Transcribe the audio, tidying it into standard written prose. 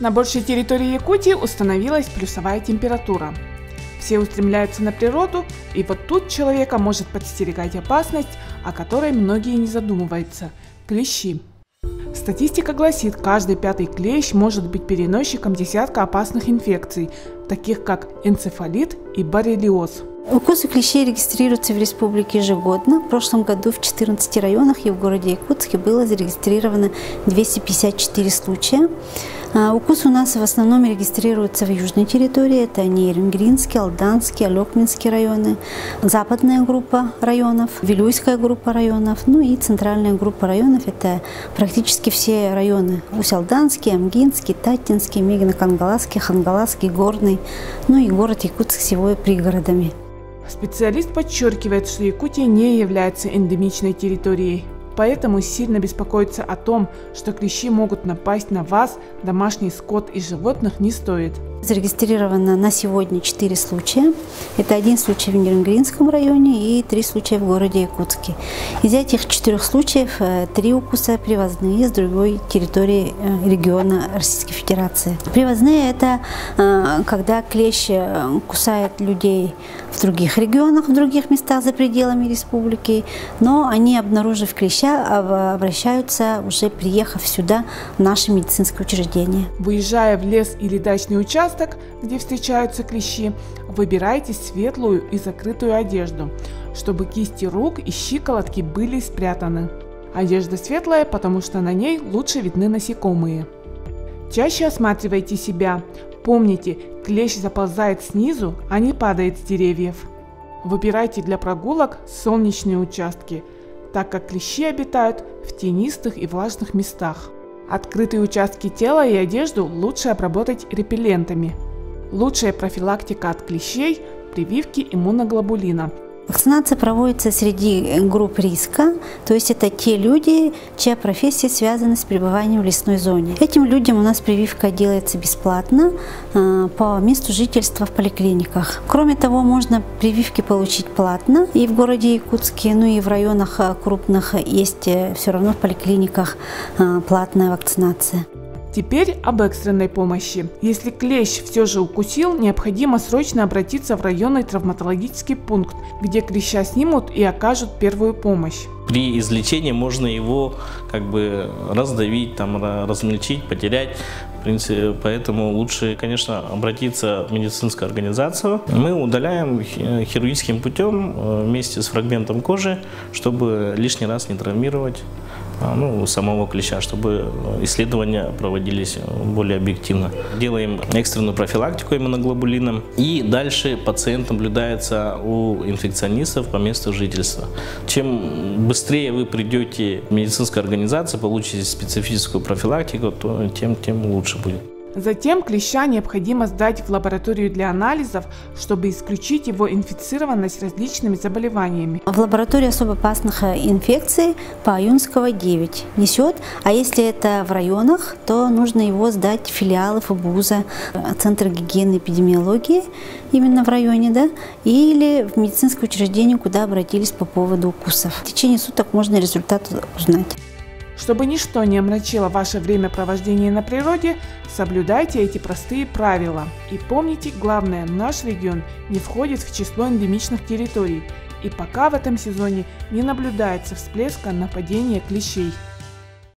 На большей территории Якутии установилась плюсовая температура. Все устремляются на природу, и вот тут человека может подстерегать опасность, о которой многие не задумываются – клещи. Статистика гласит, каждый 5-й клещ может быть переносчиком десятка опасных инфекций, таких как энцефалит и боррелиоз. Укусы клещей регистрируются в республике ежегодно. В прошлом году в 14 районах и в городе Якутске было зарегистрировано 254 случая. Укусы у нас в основном регистрируются в южной территории. Это Нейрингринский, Алданский, Алекминский районы, западная группа районов, Вилюйская группа районов, ну и центральная группа районов. Это практически все районы. Усть-Алданский, Амгинский, Татинский, Мегино-Кангаласский, Хангаласский, Горный, ну и город Якутск с его пригородами. Специалист подчеркивает, что Якутия не является эндемичной территорией, поэтому сильно беспокоиться о том, что клещи могут напасть на вас, домашний скот и животных не стоит. Зарегистрировано на сегодня 4 случая. Это 1 случай в Нейрингринском районе и 3 случая в городе Якутске. Из этих 4 случаев 3 укуса привозные с другой территории региона Российской Федерации. Привозные – это когда клещ кусает людей в других регионах, в других местах за пределами республики, но они, обнаружив клеща, обращаются, уже приехав сюда, в наше медицинское учреждение. Выезжая в лес или дачный участок, где встречаются клещи, выбирайте светлую и закрытую одежду, чтобы кисти рук и щиколотки были спрятаны. Одежда светлая, потому что на ней лучше видны насекомые. Чаще осматривайте себя. Помните, клещ заползает снизу, а не падает с деревьев. Выбирайте для прогулок солнечные участки, так как клещи обитают в тенистых и влажных местах. Открытые участки тела и одежду лучше обработать репеллентами. Лучшая профилактика от клещей – прививки иммуноглобулина. Вакцинация проводится среди групп риска, то есть это те люди, чья профессия связана с пребыванием в лесной зоне. Этим людям у нас прививка делается бесплатно по месту жительства в поликлиниках. Кроме того, можно прививки получить платно и в городе Якутске, ну и в районах крупных есть все равно в поликлиниках платная вакцинация. Теперь об экстренной помощи. Если клещ все же укусил, необходимо срочно обратиться в районный травматологический пункт, где клеща снимут и окажут первую помощь. При излечении можно его раздавить, размельчить, потерять. В принципе, поэтому лучше, конечно, обратиться в медицинскую организацию. Мы удаляем хирургическим путем вместе с фрагментом кожи, чтобы лишний раз не травмировать самого клеща, чтобы исследования проводились более объективно. Делаем экстренную профилактику иммуноглобулином, и дальше пациент наблюдается у инфекционистов по месту жительства. Чем быстрее вы придете в медицинскую организацию, получите специфическую профилактику, то тем лучше будет. Затем клеща необходимо сдать в лабораторию для анализов, чтобы исключить его инфицированность различными заболеваниями. В лаборатории особо опасных инфекций по Аюнского 9 несет, а если это в районах, то нужно его сдать в филиалы ФБУЗа, Центр гигиены и эпидемиологии, именно в районе, да, или в медицинское учреждение, куда обратились по поводу укусов. В течение суток можно результат узнать. Чтобы ничто не омрачило ваше времяпровождение на природе, соблюдайте эти простые правила. И помните, главное, наш регион не входит в число эндемичных территорий, и пока в этом сезоне не наблюдается всплеска нападения клещей.